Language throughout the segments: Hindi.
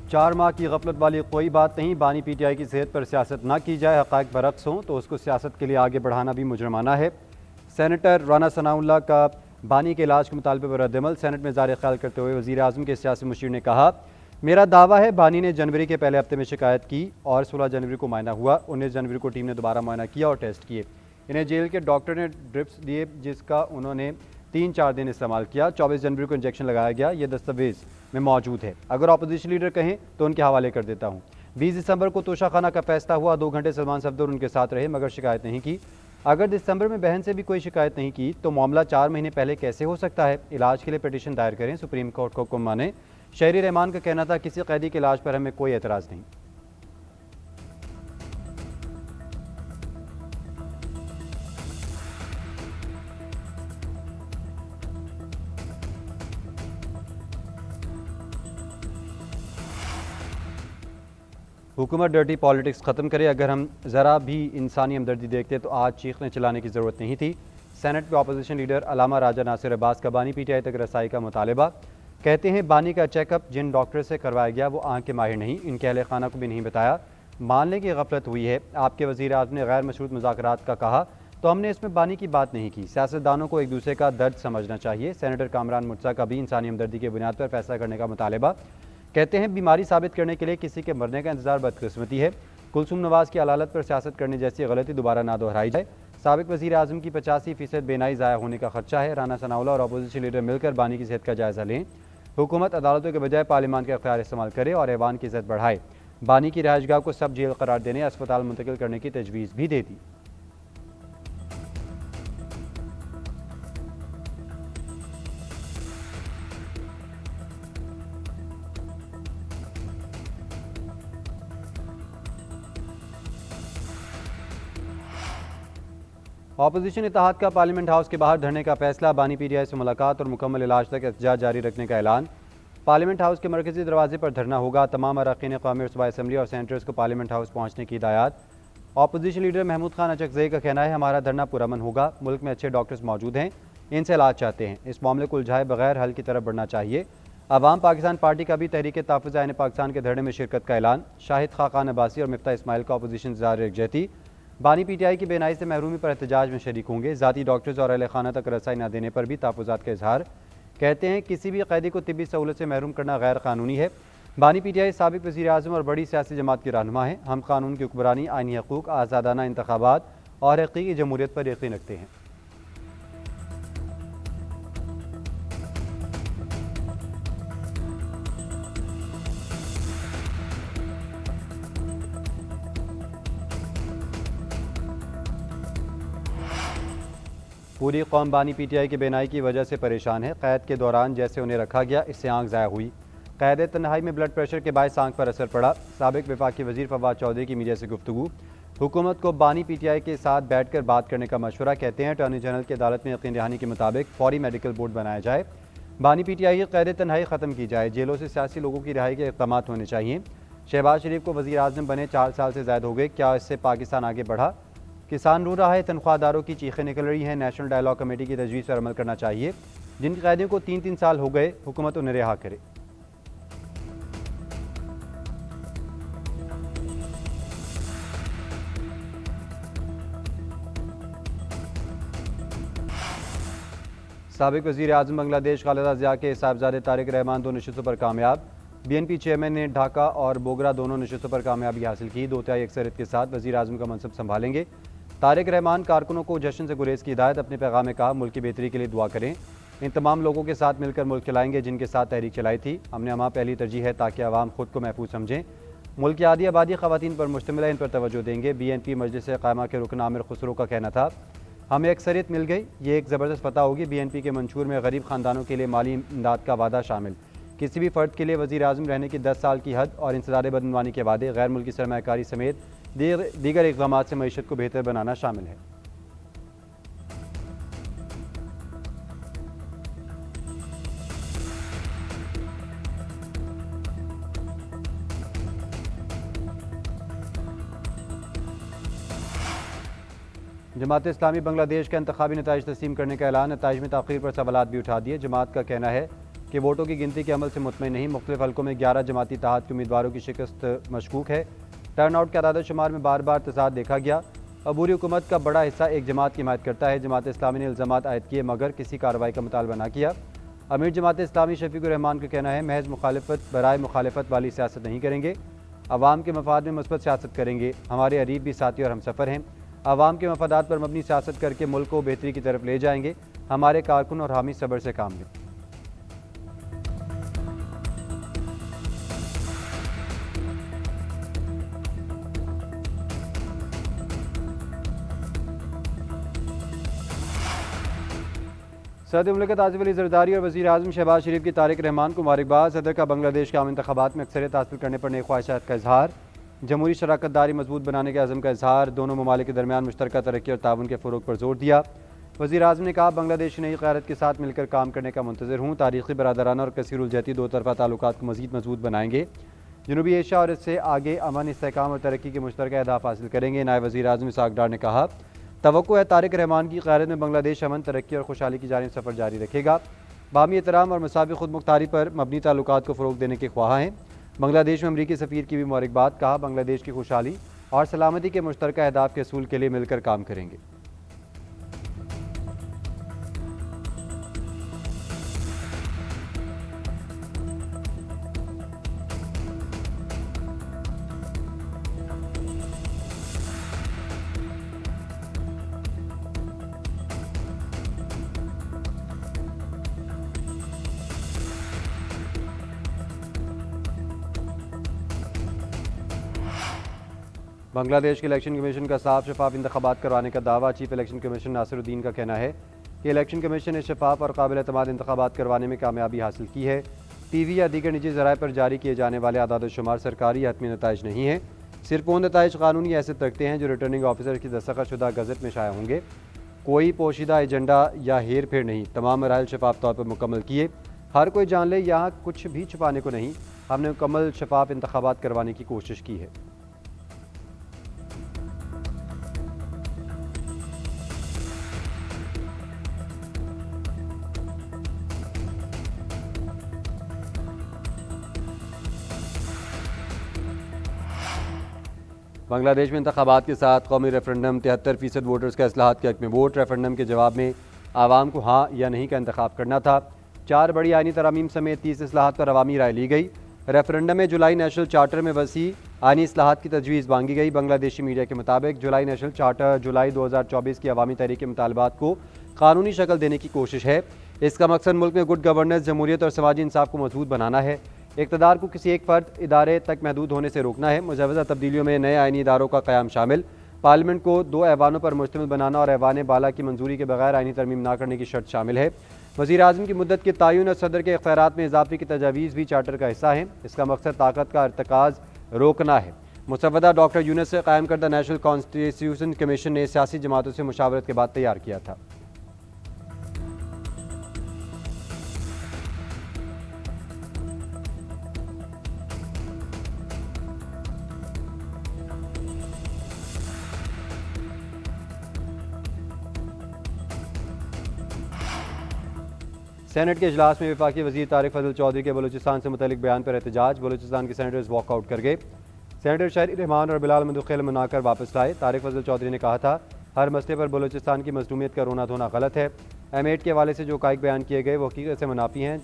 4 माह की गफलत वाली कोई बात नहीं। बानी पीटीआई की सेहत पर सियासत ना की जाए, हक़ाइक़ बरक्स हों तो उसको सियासत के लिए आगे बढ़ाना भी मुजरमाना है। सेनेटर राना सनाउल्लाह का बानी के इलाज के मुतालबे पर रद्दअमल। सेनेट में ज़ाहिर ख्याल करते हुए वज़ीर आज़म के सियासी मुशीर ने कहा, मेरा दावा है बानी ने जनवरी के पहले हफ्ते में शिकायत की और 16 जनवरी को मुआयना हुआ। 19 जनवरी को टीम ने दोबारा मुआयना किया और टेस्ट किए। इन्हें जेल के डॉक्टर ने ड्रिप्स दिए जिसका उन्होंने 3-4 दिन इस्तेमाल किया। 24 जनवरी को इंजेक्शन लगाया गया। ये दस्तावेज में मौजूद है। अगर अपोजिशन लीडर कहें तो उनके हवाले कर देता हूँ। 20 दिसंबर को तोशाखाना का फैसला हुआ। 2 घंटे सलमान सफदर उनके साथ रहे मगर शिकायत नहीं की। अगर दिसंबर में बहन से भी कोई शिकायत नहीं की तो मामला 4 महीने पहले कैसे हो सकता है। इलाज के लिए पिटीशन दायर करें, सुप्रीम कोर्ट को हुक्म माने। शहरी रहमान का कहना था किसी कैदी के इलाज पर हमें कोई एतराज़ नहीं। हुकूमत डर्टी पॉलिटिक्स ख़त्म करे। अगर हम ज़रा भी इंसानी हमदर्दी देखते तो आज चीखने चिल्लाने की ज़रूरत नहीं थी। सेनेट में अपोजिशन लीडर अलामा राजा नासिर अब्बास का बानी पीटीआई तक रसाई का मुतालबा। कहते हैं बानी का चेकअप जिन डॉक्टर से करवाया गया वो आँख के माहिर नहीं, इनके अहले खाना को भी नहीं बताया। मान लें कि गफलत हुई है। आपके वज़ीर आज़म ने गैर मशरूत मुज़ाकरात का कहा तो हमने इसमें बानी की बात नहीं की। सियासतदानों को एक दूसरे का दर्द समझना चाहिए। सेनेटर कामरान मुर्तज़ा का भी इंसानी हमदर्दी की बुनियाद पर फैसला करने का मुतालबा। कहते हैं बीमारी साबित करने के लिए किसी के मरने का इंतजार बदकिस्मती है। कुलसूम नवाज की अदालत पर सियासत करने जैसी गलती दोबारा ना दोहराई जाए। साबिक वज़ीर आज़म की 85% बेनाई ज़ाया होने का खर्चा है। राना सनाउल्लाह और अपोजिशन लीडर मिलकर बानी की सेहत का जायज़ा लें। हुकूमत अदालतों के बजाय पार्लियामान का इख्तियार इस्तेमाल करे और ऐवान की इज़्ज़त बढ़ाए। बानी की रहायशगाह को सब जेल करार देने, अस्पताल मुंतकिल करने की तजवीज़ भी दे दी। अपोजिशन इत्तेहाद का पार्लियामेंट हाउस के बाहर धरने का फैसला। बानी पीटीआई से मुलाकात और मुकम्मल इलाज तक एहतजाज जारी रखने का ऐलान। पार्लियामेंट हाउस के मरकजी दरवाजे पर धरना होगा। तमाम अरकान कौमी और सूबाई असम्बली और सेनेटर्स को पार्लियामेंट हाउस पहुँचने की हिदायत। अपोजिशन लीडर महमूद खान अचकज़ई का कहना है हमारा धरना पुरअमन होगा। मुल्क में अच्छे डॉक्टर्स मौजूद हैं, इनसे इलाज चाहते हैं। इस मामले को उलझाए बगैर हल की तरफ बढ़ना चाहिए। अवाम पाकिस्तान पार्टी का भी तहरीक तहफ़्फ़ुज़ आईन पाकिस्तान के धरने में शिरकत का ऐलान। शाहिद खाकान अब्बासी और मिफ्ता इस्माइल का अपोजिशन ज़ार यकजहती। बानी पीटीआई की बेनाई से महरूमी पर एहतजाज में शरीक होंगे। ज़ाती डॉक्टर्स और अहले खाना तक रसाई न देने पर भी तहफ़्फ़ुज़ात का इजहार। कहते हैं किसी भी कैदी को तिब्बी सहूलत से महरूम करना गैर कानूनी है। बानी पीटीआई साबिक वज़ीर आज़म और बड़ी सियासी जमात की रहनुमा है। हम कानून की हुक्मरानी, आइनी हकूक़, आज़ादाना इंतखाबात और हक़ीक़ी जमहूरियत पर यकीन रखते हैं। पूरी कौम बानी पीटीआई की बेनाई की वजह से परेशान है। कैद के दौरान जैसे उन्हें रखा गया इससे आंख ज़ाया हुई। कैद तन्हाई में ब्लड प्रेशर के बायस आंख पर असर पड़ा। साबिक वफाकी वज़ीर फवाद चौधरी की मीडिया से गुफ्तगू। हुकूमत को बानी पीटीआई के साथ बैठकर बात करने का मशवरा। कहते हैं अटॉर्नी जनरल की अदालत में यकीन दहानी के मुताबिक फौरी मेडिकल बोर्ड बनाया जाए। बानी पीटीआई की कैद तन्हाई ख़त्म की जाए। जेलों से सियासी लोगों की रिहाई के इक़दाम होने चाहिए। शहबाज शरीफ को वज़ीर आज़म बने 4 साल से ज़ायद हो गए, क्या इससे पाकिस्तान आगे बढ़ा? किसान रो रहा है, तनख्वाहदारों की चीखें निकल रही हैं। नेशनल डायलॉग कमेटी की तजवीज़ पर अमल करना चाहिए। जिन कैदियों को 3-3 साल हो गए हुकूमत उन्हें रिहा करे। साबिक वज़ीर आज़म बांग्लादेश खालिदा ज़िया के साहिबजादे तारिक रहमान 2 नशिस्तों पर कामयाब। BNP चेयरमैन ने ढाका और बोगरा दोनों नशिस्तों पर कामयाबी हासिल की। 2/3 अक्सरियत के साथ वज़ीर आज़म का मनसब संभालेंगे। तारिक रहमान कारकुनों को जश्न से गुरेज की हिदायत। अपने पैगाम में कहा मुल्क की बेहतरी के लिए दुआ करें। इन तमाम लोगों के साथ मिलकर मुल्क चलाएंगे जिनके साथ तहरीक चलाई थी। हमने हमारा पहली तरजीह है ताकि आवाम खुद को महफूज समझें। मुल्क की आधी आबादी ख़वातीन पर मुश्तमिल है, इन पर तवज्जो देंगे। BNP मजलिस क़ायमा के रुकन आमिर खुसरो का कहना था हमें अक्सरियत मिल गई, ये एक ज़बरदस्त फतह होगी। BNP के मंशूर में गरीब ख़ानदानों के लिए माली इमदाद का वादा शामिल। किसी भी फ़र्द के लिए वज़ीर आज़म रहने की 10 साल की हद और इंसदार बदनवानी के वादे, गैर मुल्की सरमायाकारी समेत दीगर इक़दाम से मईशत को बेहतर बनाना शामिल है। जमात इस्लामी बांग्लादेश का इंतखाबी नताइज तस्लीम करने का ऐलान, नताइज में ताख़ीर पर सवालात भी उठा दिए। जमात का कहना है कि वोटों की गिनती के अमल से मुतमईन नहीं, मुख्तलिफ हल्कों में 11 जमाती इत्तेहाद के उम्मीदवारों की शिकस्त मशकूक है। टर्न आउट के अदाद शुमार में बार बार तजाद देखा गया। अबूरी हुकूमत का बड़ा हिस्सा एक जमात की हिमायत करता है। जमात इस्लामी ने इल्ज़ामात आयद किए मगर किसी कार्रवाई का मुतालबा न किया। अमीर जमात इस्लामी शफीकुर रहमान का कहना है महज मुखालफत बराए मुखालफत वाली सियासत नहीं करेंगे, अवाम के मफाद में मुस्बत सियासत करेंगे। हमारे अरीब भी साथी और हमसफ़र हैं। अवाम के मफादात पर मबनी सियासत करके मुल्क को बेहतरी की तरफ ले जाएंगे। हमारे कारकुन और हामी सब्र से काम लें। सदर मुमलिकत आसिफ अली जरदारी और वज़ीर आज़म शहबाज शरीफ की तारिक रहमान को मुबारकबाद। सदर का बांग्लादेश के आम इंतखाबात में अक्सरियत हासिल करने पर नेक ख्वाहिशात का इजहार, जमहूरी शराकतदारी मजबूत बनाने के अज़म का इजहार, दोनों ममालिक के दरमियान मुश्तरका तरक्की और ताउन के फ़रोग़ पर जोर दिया। वज़ीर आज़म ने कहा बांग्लादेश की नई क़यादत के साथ मिलकर काम करने का मुंतज़िर हूँ। तारीख़ी बरादराना और कसीरुलजहती दो तरफ़ा ताल्लुकात को मज़ीद मजबूत बनाएंगे। जनूबी एशिया और इससे आगे अमन, इस्तेहकाम और तरक्की के मुश्तरका अहदाफ़ हासिल करेंगे। नायब वज़ीर आज़म इसहाक़ डार ने कहा तवक्को है तारिक रहमान की क़यादत में बांग्लादेश अमन, तरक्की और खुशहाली की जानिब सफ़र जारी रखेगा। बामी एहतराम और मसावी खुद मुख्तारी पर मबनी ताल्लुकात को फ़रोग़ देने के ख्वाह हैं। बांग्लादेश में अमरीकी सफ़ीर की भी मुबारकबाद। कहा बांग्लादेश की खुशहाली और सलामती के मुश्तरका अहदाफ़ के असूल के लिए मिलकर काम करेंगे। बांग्लादेश के इलेक्शन कमीशन का साफ शफाफ इंतखाबात करवाने का दावा। चीफ इलेक्शन कमीशन नासिरुद्दीन का कहना है कि इलेक्शन कमीशन ने शफाफ और काबिल एतमाद इंतखाबात करवाने में कामयाबी हासिल की है। टीवी या दीगर निजी ज़राए पर जारी किए जाने वाले आदाद शुमार सरकारी या हतमी नताइज नहीं है। सिर्फ वो नताइज कानूनी हैसियत रखते हैं जो रिटर्निंग ऑफिसर की दस्तखतशुदा गज़ट में शाया होंगे। कोई पोशीदा एजेंडा या हेर फेर नहीं, तमाम मराहल शफाफ तौर पर मुकम्मल किए। हर कोई जान ले यहाँ कुछ भी छुपाने को नहीं, हमने मुकम्मल शफाफ इंतखाबात करवाने की कोशिश की है। बांग्लादेश में इंतखाबात के साथ कौमी रेफरेंडम, 73% वोटर्स का इस्लाहात के हक़ में वोट। रेफरेंडम के जवाब में आवाम को हाँ या नहीं का इंतखाब करना था। 4 बड़ी आइनी तरामीम समेत 30 इस्लाहात पर अवामी राय ली गई। रेफरेंडम में जुलाई नेशनल चार्टर में वसी आइनी इस्लाहात की तजवीज़ मांगी गई। बांग्लादेशी मीडिया के मुताबिक जुलाई नेशनल चार्टर जुलाई 2024 की अवामी तहरीक के मुतालबात को कानूनी शक्ल देने की कोशिश है। इसका मकसद मुल्क में गुड गवर्नेंस, जमहूरियत और समाजी इंसाफ को मजबूत बनाना है। इक़्तिदार को किसी एक फ़र्द इदारे तक महदूद होने से रोकना है। मुजवज़ा तब्दीलियों में नए आइनी इदारों का क़याम शामिल, पार्लियामेंट को 2 ऐवानों पर मुश्तमिल बनाना और ऐवान बाला की मंजूरी के बगैर आइनी तरमीम न करने की शर्त शामिल है। वज़ीर आज़म की मुद्दत के तयन और सदर के इख्तियारात में इजाफे की तजावीज़ भी चार्टर का हिस्सा है। इसका मकसद ताकत का इर्तिकाज़ रोकना है। मुसव्वदा डॉक्टर यूनुस से कायम करदा नेशनल कॉन्स्टिट्यूशन कमीशन ने सियासी जमातों से मुशावरत के बाद तैयार किया था। सेनेट के इजलास में वफाकी वज़ीर तारिक फजल चौधरी के बलूचिस्तान से मुतल्लिक बयान पर एहतजाज। बलूचिस्तान के सेनेटर्स वॉकआउट कर गए। सेनेटर शहरी रहमान और बिलाल मंदुखेल मनाकर वापस लाए। तारिक फजल चौधरी ने कहा था हर मसले पर बलूचिस्तान की मजलूमियत का रोना धोना गलत है। M8 के हवाले से जो कायक बयान किए गए वो हकीकत से मुनाफी हैं।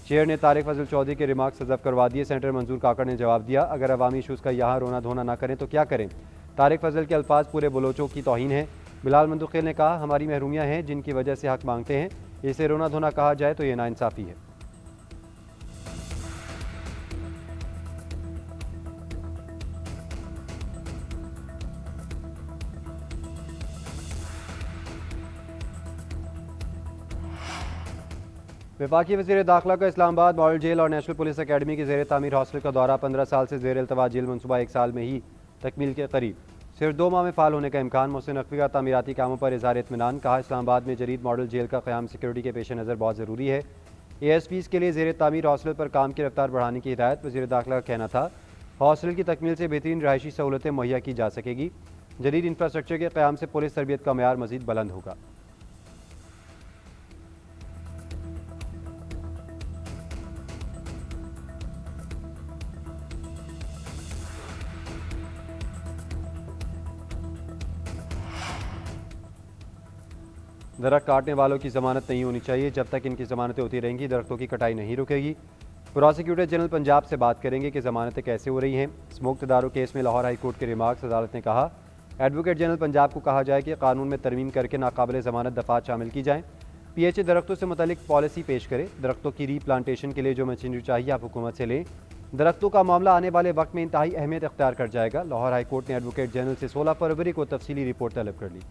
चेयर ने तारिक फजल चौधरी के रिमार्क्स हज़फ करवा दिए। सेनेटर मंजूर काकड़ ने जवाब दिया अगर अवामी इशूज़ का यहाँ रोना धोना ना करें तो क्या करें। तारिक फजल के अल्फाज पूरे बलोचों की तौहीन है। बिलाल मंदुखेल ने कहा हमारी महरूमियाँ हैं जिनकी वजह से हक मांगते हैं, इसे रोना धोना कहा जाए तो ये नाइंसाफ़ी है। वफाकी वज़ीर दाखिला का इस्लामाबाद मॉडल जेल और नेशनल पुलिस अकेडमी की ज़ेर तामीर हॉस्टल का दौरा। 15 साल से ज़ेर इल्तवा जेल मनसूबा 1 साल में ही तकमील के करीब, सिर्फ 2 माह में फ़ाल होने का इम्कान। मोहसिन नकवी का तामीराती कामों पर इज़हार इत्मीनान। कहा इस्लामाबाद में जदीद मॉडल जेल का क़याम सिक्योरिटी के पेश नज़र बहुत ज़रूरी है। ASPs के लिए ज़ेर तामीर हॉस्टल पर काम की रफ्तार बढ़ाने की हिदायत। वज़ीर दाखिला का कहना था हॉस्टल की तकमील से बेहतरीन रहायशी सहूलतें मुहैया की जा सकेगी। जदीद इंफ्रास्ट्रक्चर के क़याम से पुलिस तरबियत का मयार मज़ीद बुलंद होगा। दरख्त काटने वालों की जमानत नहीं होनी चाहिए। जब तक इनकी जमानतें होती रहेंगी दरख्तों की कटाई नहीं रुकेगी। प्रोसिक्यूटर जनरल पंजाब से बात करेंगे कि जमानतें कैसे हो रही हैं। स्मोक तदारुक केस में लाहौर हाई कोर्ट के रिमार्क्स अदालत ने कहा। एडवोकेट जनरल पंजाब को कहा जाए कि कानून में तरमीम करके नाकाबिल जमानत दफात शामिल की जाएँ। PHA दरख्तों से मुतल्लिक पॉलिसी पेश करे। दरख्तों की रीप्लांटेशन के लिए जो मशीनरी चाहिए आप हुकूमत से लें। दरख्तों का मामला आने वाले वक्त में इंतहाई अहमियत अख्तियार कर जाएगा। लाहौर हाई कोर्ट ने एडवोकेट जनरल से 16 फरवरी को तफसीली रिपोर्ट तलब कर ली।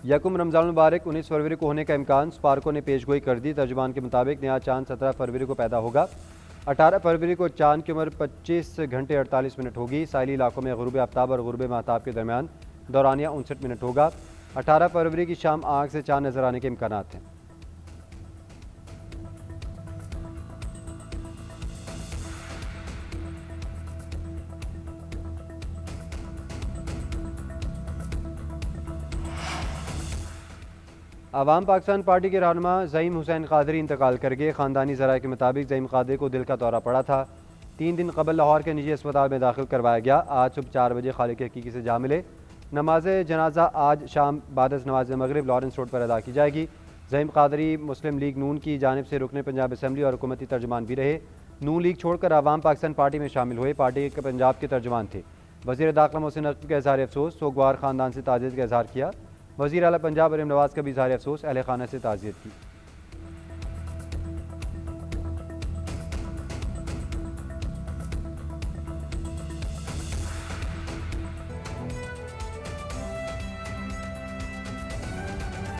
यकुम रमज़ान मुबारक 19 फरवरी को होने का इम्कान। स्पार्को ने पेशगोई कर दी। तर्जुमान के मुताबिक नया चांद 17 फरवरी को पैदा होगा। 18 फरवरी को चांद की उम्र 25 घंटे 48 मिनट होगी। साहिली इलाकों में गुरूब आफ्ताब और गुरूब महताब के दरमियान दौरानिया 59 मिनट होगा। 18 फरवरी की शाम आग से चांद नजर आने के इम्कानात हैं। अवाम पाकिस्तान पार्टी के रहनुमा ज़ईम हुसैन कादरी इंतकाल कर गए। ख़ानदानी ज़राए के मुताबिक ज़ईम कादरी को दिल का दौरा पड़ा था। 3 दिन कबल लाहौर के निजी अस्पताल में दाखिल करवाया गया। आज सुबह 4 बजे खालिक हकीकी से जा मिले। नमाज जनाजा आज शाम बाद नमाज मगरिब लॉरेंस रोड पर अदा की जाएगी। ज़ईम कादरी मुस्लिम लीग नून की जानिब से रुकने पंजाब असम्बली और हुकूमती तर्जमान भी रहे। नून लीग छोड़कर अवाम पाकिस्तान पार्टी में शामिल हुए। पार्टी के पंजाब के तर्जमान थे। वज़ीर दाखिला मोहसिन नकवी का इज़हार अफसोस। सोगवार ख़ानदान से ताज़ियत का इज़हार किया। वज़ीर आला पंजाब मरीम नवाज़ का भी इज़हार अफसोस। अहले खाना से ताज़ियत की।